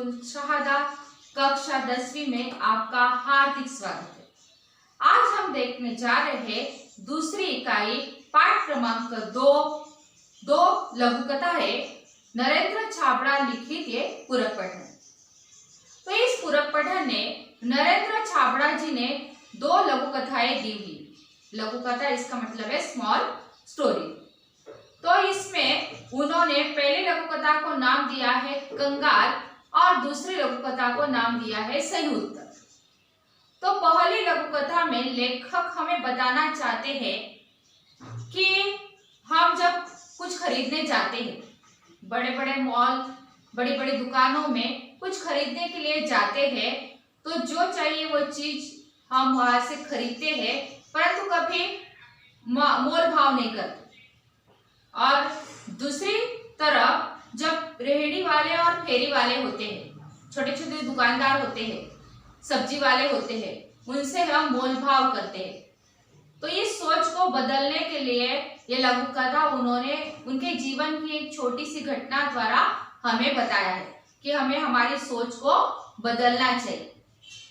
School Shahada कक्षा 10वीं में आपका हार्दिक स्वागत है। आज हम देखने जा रहे हैं दूसरी इकाई पाठ क्रमांक 2 लघु कथा है नरेंद्र छाबड़ा लिखित ये पूरक पठन। तो इस पूरक पठन ने नरेंद्र छाबड़ा जी ने 2 लघु कथाएं दी हुई। लघु कथा इसका मतलब है स्मॉल स्टोरी। तो इसमें उन्होंने पहली लघु कथा को नाम दिया है कंगाल और दूसरी लघु कथा को नाम दिया है सही उत्तर। तो पहली लघु कथा में लेखक हमें बताना चाहते हैं कि हम जब कुछ खरीदने जाते हैं, बड़े बड़े मॉल, बड़ी बड़ी दुकानों में कुछ खरीदने के लिए जाते हैं, तो जो चाहिए वो चीज हम वहां से खरीदते हैं, परंतु कभी मोल भाव नहीं करते। और दूसरी तरफ जब रेहड़ी वाले और फेरी वाले होते हैं, छोटे छोटे दुकानदार होते हैं, सब्जी वाले होते हैं, उनसे हम मोल भाव करते हैं। तो इस सोच को बदलने के लिए ये लघु कथा उन्होंने उनके जीवन की एक छोटी सी घटना द्वारा हमें बताया है कि हमें हमारी सोच को बदलना चाहिए।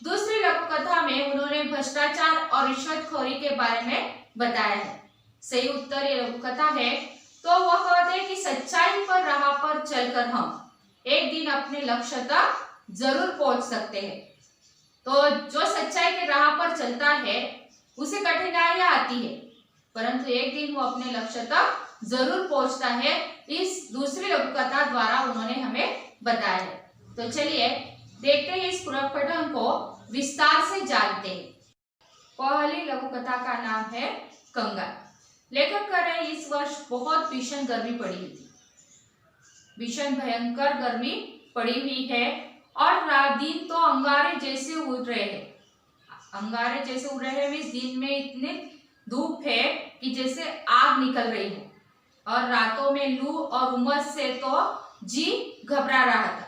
दूसरी लघु कथा में उन्होंने भ्रष्टाचार और रिश्वतखोरी के बारे में बताया है। सही उत्तर ये लघु कथा है। तो वह कहते हैं कि सच्चाई पर राह पर चलकर हम एक दिन अपने लक्ष्य तक जरूर पहुंच सकते हैं। तो जो सच्चाई के राह पर चलता है उसे कठिनाइयां आती है, परंतु एक दिन वो अपने लक्ष्य तक जरूर पहुंचता है। इस दूसरी लघु कथा द्वारा उन्होंने हमें बताया है। तो चलिए देखते हैं इस पूरक पठन को विस्तार से जानते हैं। पहली लघु कथा का नाम है कंगाल। लेखक कह रहे हैं इस वर्ष बहुत भीषण गर्मी पड़ी हुई थी। भीषण भयंकर गर्मी पड़ी हुई है और रात दिन तो अंगारे जैसे उड़ रहे हैं। अंगारे जैसे उड़ रहे हैं, इस दिन में इतनी धूप है कि जैसे आग निकल रही है, और रातों में लू और उमस से तो जी घबरा रहा था।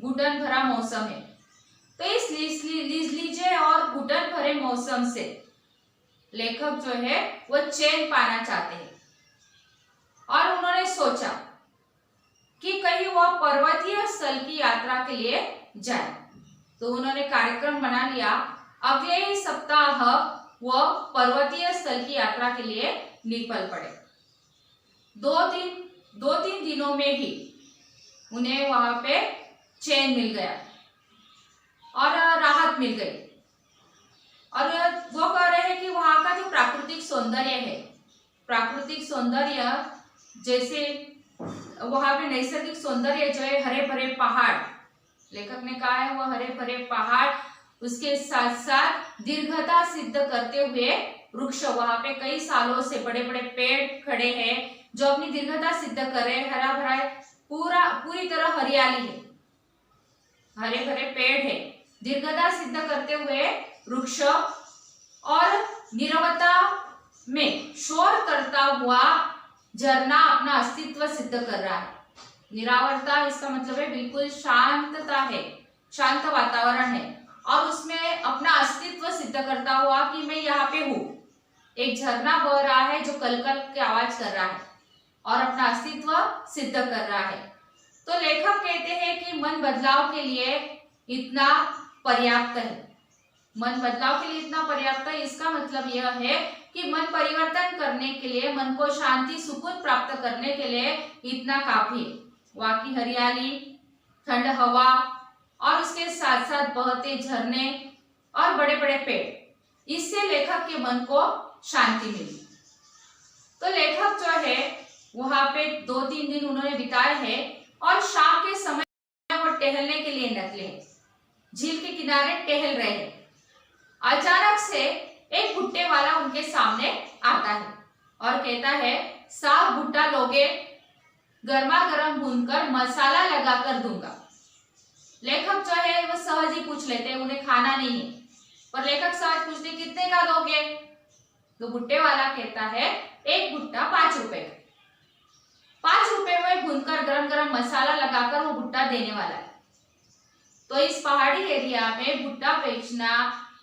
घुटन भरा मौसम है। तो इस लीजिए और घुटन भरे मौसम से लेखक जो है वो चैन पाना चाहते हैं, और उन्होंने सोचा कि कहीं वह पर्वतीय स्थल की यात्रा के लिए जाए। तो उन्होंने कार्यक्रम बना लिया। अगले ही सप्ताह वह पर्वतीय स्थल की यात्रा के लिए निकल पड़े। 2-3 दिनों में ही उन्हें वहां पे चैन मिल गया और राहत मिल गई। और वो कह रहे हैं कि वहां का जो प्राकृतिक सौंदर्य है, प्राकृतिक सौंदर्य जैसे वहां पे नैसर्गिक सौंदर्य जो है, हरे भरे पहाड़, लेखक ने कहा है वह हरे भरे पहाड़, उसके साथ साथ दीर्घता सिद्ध करते हुए वृक्ष, वहां पे कई सालों से बड़े बड़े पेड़ खड़े हैं जो अपनी दीर्घता सिद्ध कर रहे हैं। हरा भरा पूरी तरह हरियाली है, हरे भरे पेड़ है, दीर्घता सिद्ध करते हुए वृक्ष, और नीरवता में शोर करता हुआ झरना अपना अस्तित्व सिद्ध कर रहा है। निरावरता इसका मतलब है बिल्कुल शांतता है, शांत वातावरण है, और उसमें अपना अस्तित्व सिद्ध करता हुआ कि मैं यहाँ पे हूँ। एक झरना बह रहा है जो कलकल की आवाज कर रहा है और अपना अस्तित्व सिद्ध कर रहा है। तो लेखक कहते हैं कि मन बदलाव के लिए इतना पर्याप्त है। मन बदलाव के लिए इतना पर्याप्त है, इसका मतलब यह है कि मन परिवर्तन करने के लिए, मन को शांति सुकून प्राप्त करने के लिए इतना काफी है। वहाँ की हरियाली, ठंड हवा, और उसके साथ साथ बहते झरने और बड़े बड़े पेड़, इससे लेखक के मन को शांति मिली। तो लेखक जो है वहां पे 2-3 दिन उन्होंने बिताए हैं, और शाम के समय वो टहलने के लिए निकले, झील के किनारे टहल रहे हैं। अचानक से एक भुट्टे वाला उनके सामने आता है और कहता है, साफ भुट्टा लोगे? गर्मा गर्म भूनकर मसाला लगाकर दूंगा। लेखक जो है वो सहज ही पूछ लेते हैं, उन्हें खाना नहीं है, पर लेखक सहज पूछते कितने का दोगे? तो भुट्टे वाला कहता है, एक भुट्टा 5 रुपए का। 5 रुपए में भूनकर गरम गरम मसाला लगाकर वो भुट्टा देने वाला है। तो इस पहाड़ी एरिया में भुट्टा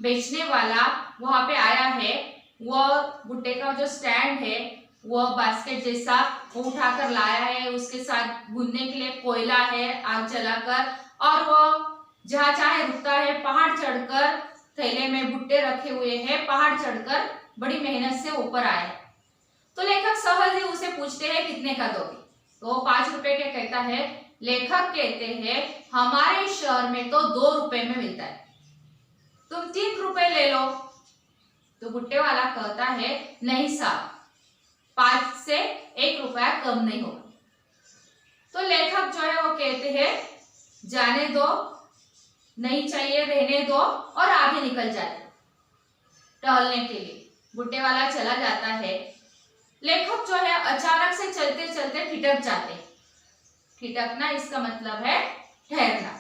बेचने वाला वहां पे आया है। वह भुट्टे का जो स्टैंड है वो बास्केट जैसा वो उठाकर लाया है, उसके साथ भूनने के लिए कोयला है आग जलाकर, और वो जहाँ चाहे रुकता है, पहाड़ चढ़कर थैले में भुट्टे रखे हुए हैं, पहाड़ चढ़कर बड़ी मेहनत से ऊपर आए। तो लेखक सहज ही उसे पूछते हैं कितने का दोगे, तो वो 5 रुपए के कहता है। लेखक कहते हैं हमारे शहर में तो 2 रुपए में मिलता है, तुम 3 रुपए ले लो। तो भुट्टे वाला कहता है नहीं साहब, 5 से 1 रुपया कम नहीं होगा। तो लेखक जो है वो कहते हैं जाने दो, नहीं चाहिए रहने दो, और आगे निकल जाते टहलने के लिए। भुट्टे वाला चला जाता है। लेखक जो है अचानक से चलते चलते ठिठक जाते हैं। ठिठकना इसका मतलब है ठहरना।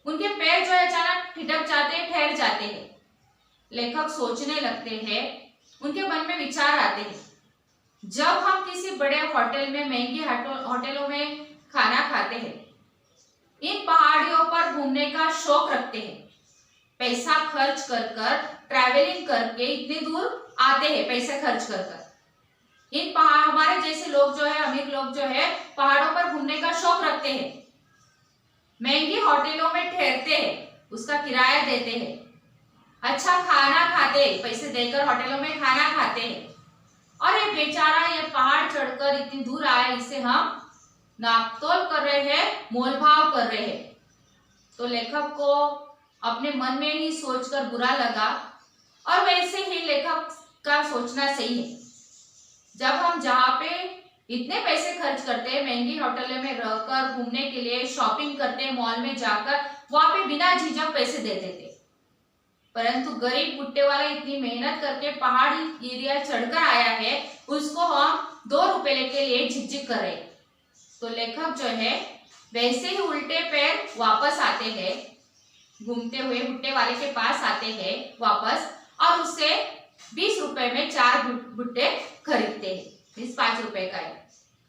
उनके पैर जो है अचानक ठिठक जाते हैं, ठहर जाते हैं। लेखक सोचने लगते हैं, उनके मन में विचार आते हैं, जब हम किसी बड़े होटल में, महंगे होटलों में खाना खाते हैं, इन पहाड़ियों पर घूमने का शौक रखते हैं, पैसा खर्च कर कर ट्रैवलिंग करके इतनी दूर आते हैं, पैसा खर्च कर कर। इन पहाड़, हमारे जैसे लोग जो है, अमीर लोग जो है, पहाड़ों पर घूमने का शौक रखते हैं, महंगी होटलों में ठहरते हैं, उसका किराया देते हैं, अच्छा खाना खाते, पैसे देकर होटलों में खाना खाते हैं, और ये बेचारा ये पहाड़ चढ़कर इतनी दूर आया, इसे हम नापतोल कर रहे हैं, मोलभाव कर रहे हैं। तो लेखक को अपने मन में ही सोचकर बुरा लगा, और वैसे ही लेखक का सोचना सही है। जब हम जहाँ पे इतने पैसे खर्च करते हैं, महंगी होटलों में रहकर घूमने के लिए शॉपिंग करते हैं, मॉल में जाकर, वहां पे बिना झिझक पैसे दे देते, परंतु गरीब भुट्टे वाला इतनी मेहनत करके पहाड़ी एरिया चढ़कर आया है, उसको हम 2 रुपए के लिए झिझक कर रहे। तो लेखक जो है वैसे ही उल्टे पैर वापस आते हैं, घूमते हुए भुट्टे वाले के पास आते हैं वापस, और उससे 20 रुपए में 4 भुट्टे खरीदते हैं, इस 5 रुपए का है।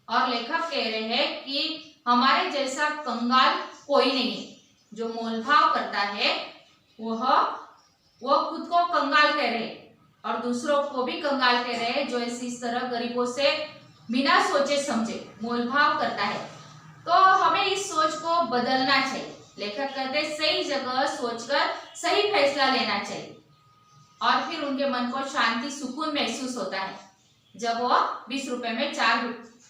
और लेखक कह रहे हैं कि हमारे जैसा कंगाल कोई नहीं है, जो मोलभाव करता है वो खुद को कंगाल कह रहे हैं, और दूसरों को भी कंगाल कह रहे हैं, जो इस तरह गरीबों से बिना सोचे समझे मोलभाव करता है। तो हमें इस सोच को बदलना चाहिए। लेखक कहते हैं सही जगह सोचकर सही फैसला लेना चाहिए, और फिर उनके मन को शांति, सुकून महसूस होता है। जब वो 20 रुपए में 4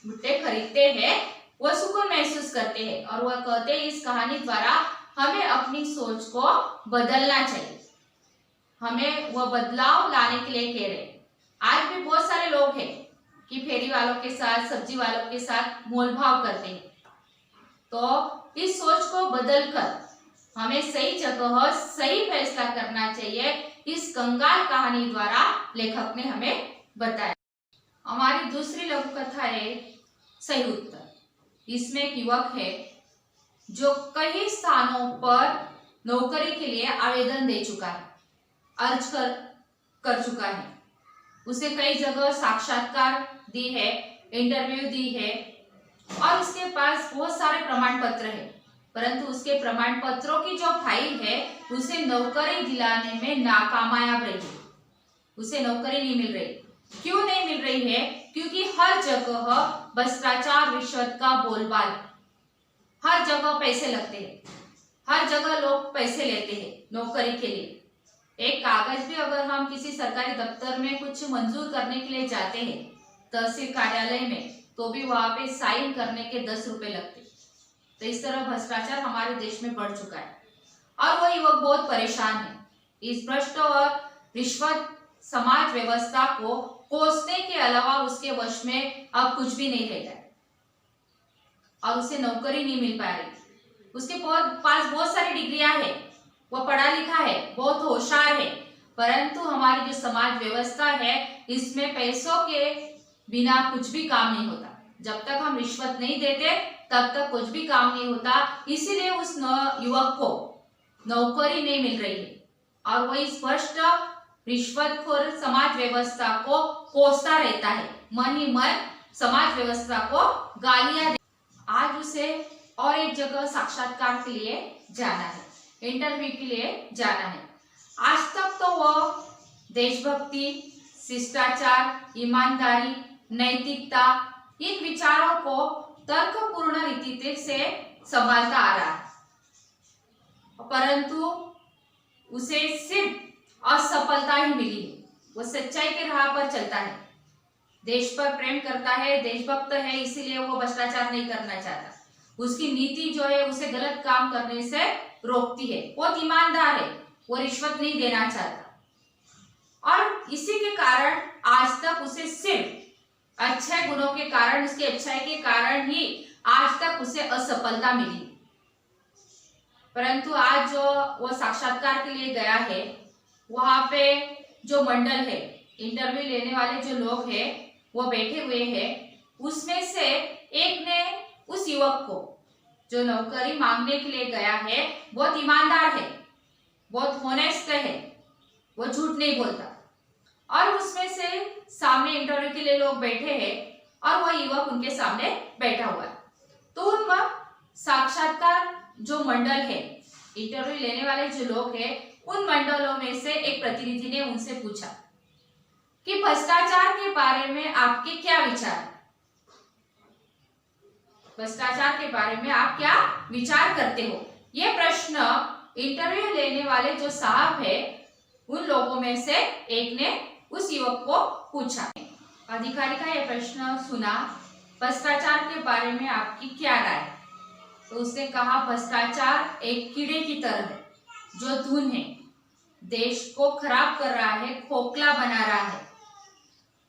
भुट्टे खरीदते हैं, वो सुकून महसूस करते हैं, और वह कहते हैं इस कहानी द्वारा हमें अपनी सोच को बदलना चाहिए, हमें वह बदलाव लाने के लिए कह रहे। आज भी बहुत सारे लोग हैं कि फेरी वालों के साथ, सब्जी वालों के साथ मोलभाव करते हैं। तो इस सोच को बदलकर हमें सही जगह सही फैसला करना चाहिए, इस कंगाल कहानी द्वारा लेखक ने हमें बताया। हमारी दूसरी लघु कथा है सही उत्तर। इसमें एक युवक है जो कई स्थानों पर नौकरी के लिए आवेदन दे चुका है, अर्ज कर चुका है। उसे कई जगह साक्षात्कार दी है, इंटरव्यू दी है, और उसके पास बहुत सारे प्रमाण पत्र है, परंतु उसके प्रमाण पत्रों की जो फाइल है उसे नौकरी दिलाने में नाकामयाब रही। उसे नौकरी नहीं मिल रही। क्यों नहीं मिल रही है? क्योंकि हर जगह भ्रष्टाचार, रिश्वत का बोलबाल, हर जगह पैसे लगते हैं, हर जगह लोग पैसे लेते हैं नौकरी के लिए। एक कागज भी अगर हम किसी सरकारी दफ्तर में कुछ मंजूर करने के लिए जाते हैं, तहसील कार्यालय में, तो भी वहां पे साइन करने के 10 रुपए लगते। तो इस तरह भ्रष्टाचार हमारे देश में बढ़ चुका है, और वो युवक बहुत परेशान है। इस भ्रष्ट और रिश्वत समाज व्यवस्था को कोसने के अलावा उसके वश में अब कुछ भी नहीं रहता है, और उसे नौकरी नहीं मिल पा रही। उसके पास बहुत सारी डिग्रियां हैं, वो पढ़ा लिखा है, बहुत होशियार है, परंतु हमारी जो समाज व्यवस्था है इसमें पैसों के बिना कुछ भी काम नहीं होता। जब तक हम रिश्वत नहीं देते तब तक कुछ भी काम नहीं होता। इसीलिए उस युवक को नौकरी नहीं मिल रही है, और वही स्पष्ट रिश्वतखोर समाज व्यवस्था को कोसता रहता है, मन ही मन समाज व्यवस्था को गालियां दे। आज उसे और एक जगह साक्षात्कार के लिए जाना है, इंटरव्यू के लिए जाना है। आज तक तो वह देशभक्ति, शिष्टाचार, ईमानदारी, नैतिकता, इन विचारों को तर्कपूर्ण रीति से संभालता आ रहा है, परंतु उसे सिर्फ असफलता ही मिली है। वो सच्चाई के राह पर चलता है, देश पर प्रेम करता है, देशभक्त है, इसीलिए वो भ्रष्टाचार नहीं करना चाहता। उसकी नीति जो है उसे गलत काम करने से रोकती है। बहुत ईमानदार है, वो रिश्वत नहीं देना चाहता और इसी के कारण आज तक उसे सिर्फ अच्छे गुणों के कारण, उसकी अच्छाई के कारण ही आज तक उसे असफलता मिली। परंतु आज जो वो साक्षात्कार के लिए गया है, वहां पे जो मंडल है, इंटरव्यू लेने वाले जो लोग हैं वो बैठे हुए हैं, उसमें से एक ने उस युवक को जो नौकरी मांगने के लिए गया है, बहुत ईमानदार है, बहुत होनेस्ट है, वो झूठ नहीं बोलता, और उसमें से सामने इंटरव्यू के लिए लोग बैठे हैं और वह युवक उनके सामने बैठा हुआ है। तो उन साक्षात्कार जो मंडल है, इंटरव्यू लेने वाले जो लोग हैं, उन मंडलों में से एक प्रतिनिधि ने उनसे पूछा कि भ्रष्टाचार के बारे में आपके क्या विचार है? भ्रष्टाचार के बारे में आप क्या विचार करते हो? ये प्रश्न इंटरव्यू लेने वाले जो साहब है, उन लोगों में से एक ने उस युवक को पूछा। अधिकारी का यह प्रश्न सुना, भ्रष्टाचार के बारे में आपकी क्या राय है? तो उसने कहा, भ्रष्टाचार एक कीड़े की तरह है जो धुन है, देश को खराब कर रहा है, खोखला बना रहा है,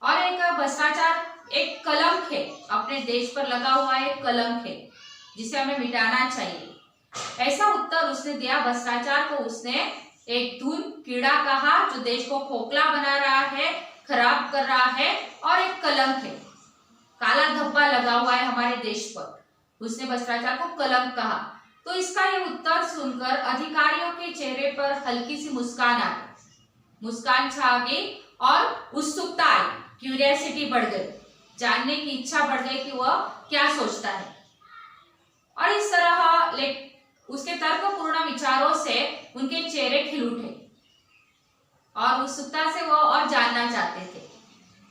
और एक भ्रष्टाचार एक कलंक है, अपने देश पर लगा हुआ एक कलंक है जिसे हमें मिटाना चाहिए। ऐसा उत्तर उसने दिया। भ्रष्टाचार को उसने एक धुन, कीड़ा कहा जो देश को खोखला बना रहा है, खराब कर रहा है, और एक कलंक है, काला धब्बा लगा हुआ है हमारे देश पर। उसने भ्रष्टाचार को कलंक कहा। तो इसका ये उत्तर सुनकर अधिकारियों के चेहरे पर हल्की सी मुस्कान आ गई, मुस्कान छा गई और उत्सुकता आई, क्यूरियोसिटी बढ़ गई, जानने की इच्छा बढ़ गई कि वह क्या सोचता है। और इस तरह उसके तर्कपूर्ण विचारों से उनके चेहरे खिल उठे और उत्सुकता से वो और जानना चाहते थे।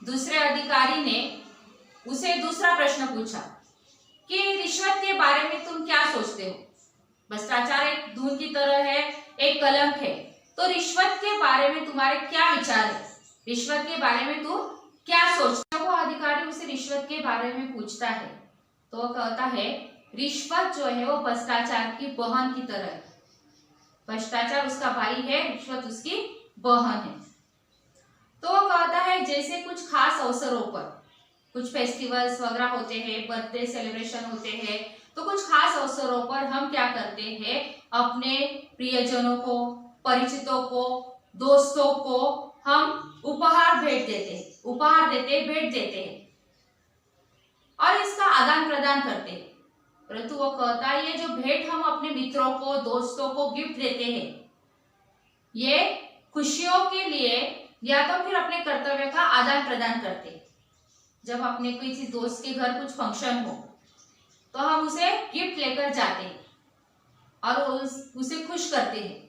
दूसरे अधिकारी ने उसे दूसरा प्रश्न पूछा कि रिश्वत के बारे में तुम क्या सोचते हो? भ्रष्टाचार एक धुन की तरह है, एक कलंक है, तो रिश्वत के बारे में तुम्हारे क्या विचार है? रिश्वत के बारे में तुम क्या सोचते हो? वो अधिकारी उसे रिश्वत के बारे में पूछता है तो वो कहता है, रिश्वत जो है वो भ्रष्टाचार की बहन की तरह है। भ्रष्टाचार उसका भाई है, रिश्वत उसकी बहन है। तो वो कहता है, जैसे कुछ खास अवसरों पर, कुछ फेस्टिवल्स वगैरह होते हैं, बर्थडे सेलिब्रेशन होते हैं, तो कुछ खास अवसरों पर हम क्या करते हैं, अपने प्रियजनों को, परिचितों को, दोस्तों को हम उपहार भेंट देते हैं, भेंट देते हैं और इसका आदान प्रदान करते हैं। परंतु वो कहता है, ये जो भेंट हम अपने मित्रों को, दोस्तों को गिफ्ट देते हैं, ये खुशियों के लिए या तो फिर अपने कर्तव्य का आदान प्रदान करते हैं। जब अपने किसी दोस्त के घर कुछ फंक्शन हो तो हम उसे गिफ्ट लेकर जाते हैं और उसे खुश करते हैं।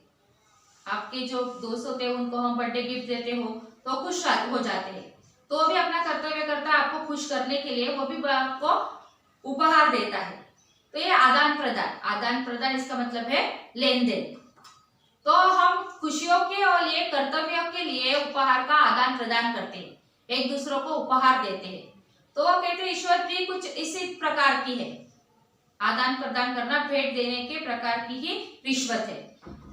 आपके जो दोस्त होते हैं उनको हम बर्थडे गिफ्ट देते हो तो खुश हो जाते हैं, तो वो भी अपना कर्तव्य करता है आपको खुश करने के लिए, वो भी आपको उपहार देता है। तो ये आदान प्रदान इसका मतलब है लेन देन। तो हम खुशियों के और लिए, कर्तव्यों के लिए उपहार का आदान प्रदान करते हैं, एक दूसरों को उपहार देते हैं। तो वो कहते हैं रिश्वत भी कुछ इसी प्रकार की है, आदान प्रदान करना, भेंट देने के प्रकार की ही रिश्वत है।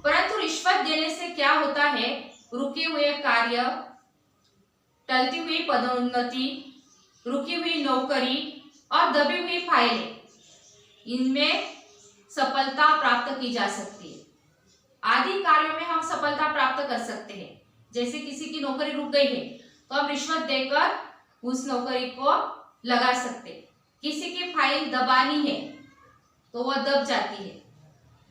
परंतु रिश्वत देने से क्या होता है, रुके हुए कार्य, टलती हुई पदोन्नति, रुकी हुई नौकरी और दबी हुई फाइलें, इनमें सफलता प्राप्त की जा सकती है। आदि कार्यों में हम सफलता प्राप्त कर सकते हैं। जैसे किसी की नौकरी रुक गई है तो हम रिश्वत देकर उस नौकरी को लगा सकते। किसी की फाइल दबानी है तो वह दब जाती है।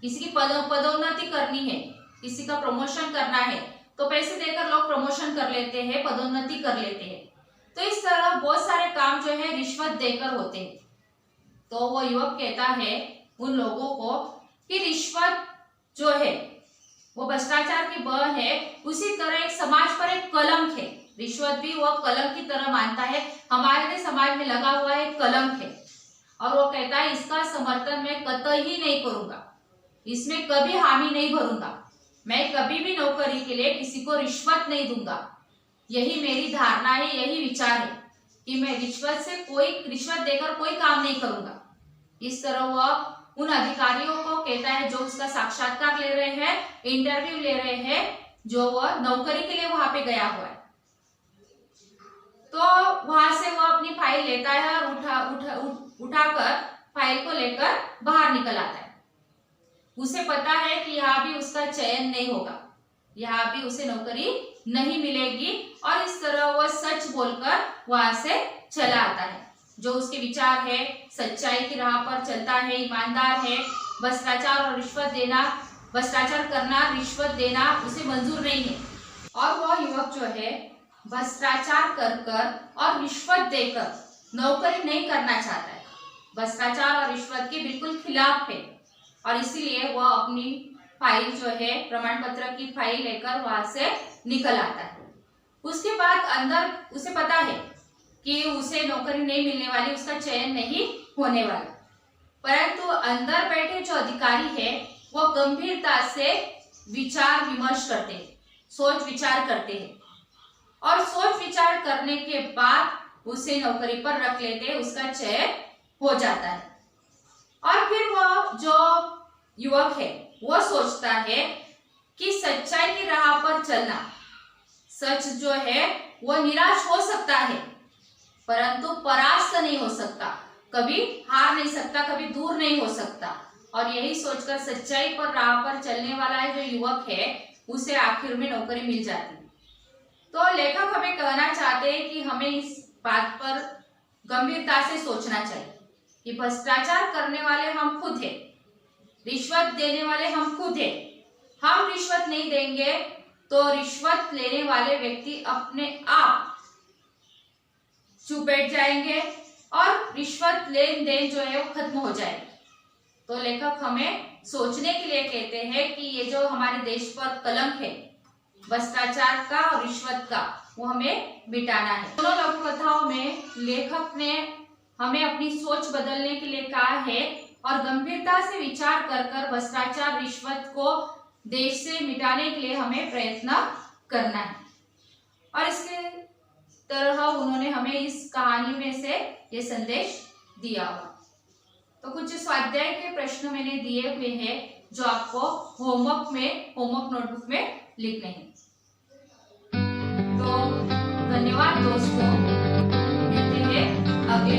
किसी की पदोन्नति करनी है, किसी का प्रमोशन करना है तो पैसे देकर लोग प्रमोशन कर लेते हैं, पदोन्नति कर लेते हैं। तो इस तरह बहुत सारे काम जो है रिश्वत देकर होते हैं। तो वो युवक कहता है उन लोगों को कि रिश्वत जो है वो भ्रष्टाचार की बह है, उसी तरह एक समाज पर एक कलंक है। रिश्वत भी वह कलंक की तरह मानता है, हमारे समाज में लगा हुआ एक कलंक है, और वो कहता है इसका समर्थन मैं कतई नहीं करूंगा, इसमें कभी हामी नहीं भरूंगा, मैं कभी भी नौकरी के लिए किसी को रिश्वत नहीं दूंगा। यही मेरी धारणा है, यही विचार है कि मैं रिश्वत देकर कोई काम नहीं करूंगा। इस तरह वह उन अधिकारियों को कहता है जो उसका साक्षात्कार ले रहे हैं, इंटरव्यू ले रहे हैं, जो वह नौकरी के लिए वहां पे गया हुआ है। तो वहां से वह अपनी फाइल लेता है और उठाकर फाइल को लेकर बाहर निकल आता है। उसे पता है कि यहाँ भी उसका चयन नहीं होगा, यहाँ भी उसे नौकरी नहीं मिलेगी, और इस तरह वह सच बोलकर वहां से चला आता है। जो उसके विचार है, सच्चाई की राह पर चलता है, ईमानदार है, भ्रष्टाचार करना, रिश्वत देना उसे मंजूर नहीं है। और वह युवक जो है भ्रष्टाचार कर और रिश्वत देकर नौकरी नहीं करना चाहता है, भ्रष्टाचार और रिश्वत के बिल्कुल खिलाफ है, और इसीलिए वह अपनी फाइल जो है, प्रमाण पत्र की फाइल लेकर वहां से निकल आता है। उसके बाद अंदर उसे पता है कि उसे नौकरी नहीं मिलने वाली, उसका चयन नहीं होने वाला, परंतु अंदर बैठे जो अधिकारी है वो गंभीरता से विचार विमर्श करते हैं, सोच विचार करते हैं, और सोच विचार करने के बाद उसे नौकरी पर रख लेते हैं, उसका चयन हो जाता है। और फिर वह जो युवक है वो सोचता है कि सच्चाई की राह पर चलना, सच जो है वो निराश हो सकता है परंतु परास्त नहीं हो सकता, कभी हार नहीं सकता, कभी दूर नहीं हो सकता। और यही सोचकर सच्चाई पर राह पर चलने वाला है जो युवक है, उसे आखिर में नौकरी मिल जाती है। तो लेखक हमें कहना चाहते हैं कि हमें इस बात पर गंभीरता से सोचना चाहिए कि भ्रष्टाचार करने वाले हम खुद हैं, रिश्वत देने वाले हम खुद हैं। हम रिश्वत नहीं देंगे तो रिश्वत लेने वाले व्यक्ति अपने आप चुप बैठ जाएंगे और रिश्वत लेन देन जो है वो खत्म हो जाएगी। तो लेखक हमें सोचने के लिए कहते हैं कि ये जो हमारे देश पर कलंक है भ्रष्टाचार का और रिश्वत का, वो हमें मिटाना है। दोनों लघु कथाओं में लेखक ने हमें अपनी सोच बदलने के लिए कहा है और गंभीरता से विचार कर भ्रष्टाचार रिश्वत को देश से मिटाने के लिए हमें प्रयत्न करना है। और इसके तरह उन्होंने हमें इस कहानी में से ये संदेश दिया हुआ। तो कुछ स्वाध्याय के प्रश्न मैंने दिए हुए हैं जो आपको होमवर्क नोटबुक में लिखने हैं। तो धन्यवाद दोस्तों, मिलते हैं अगले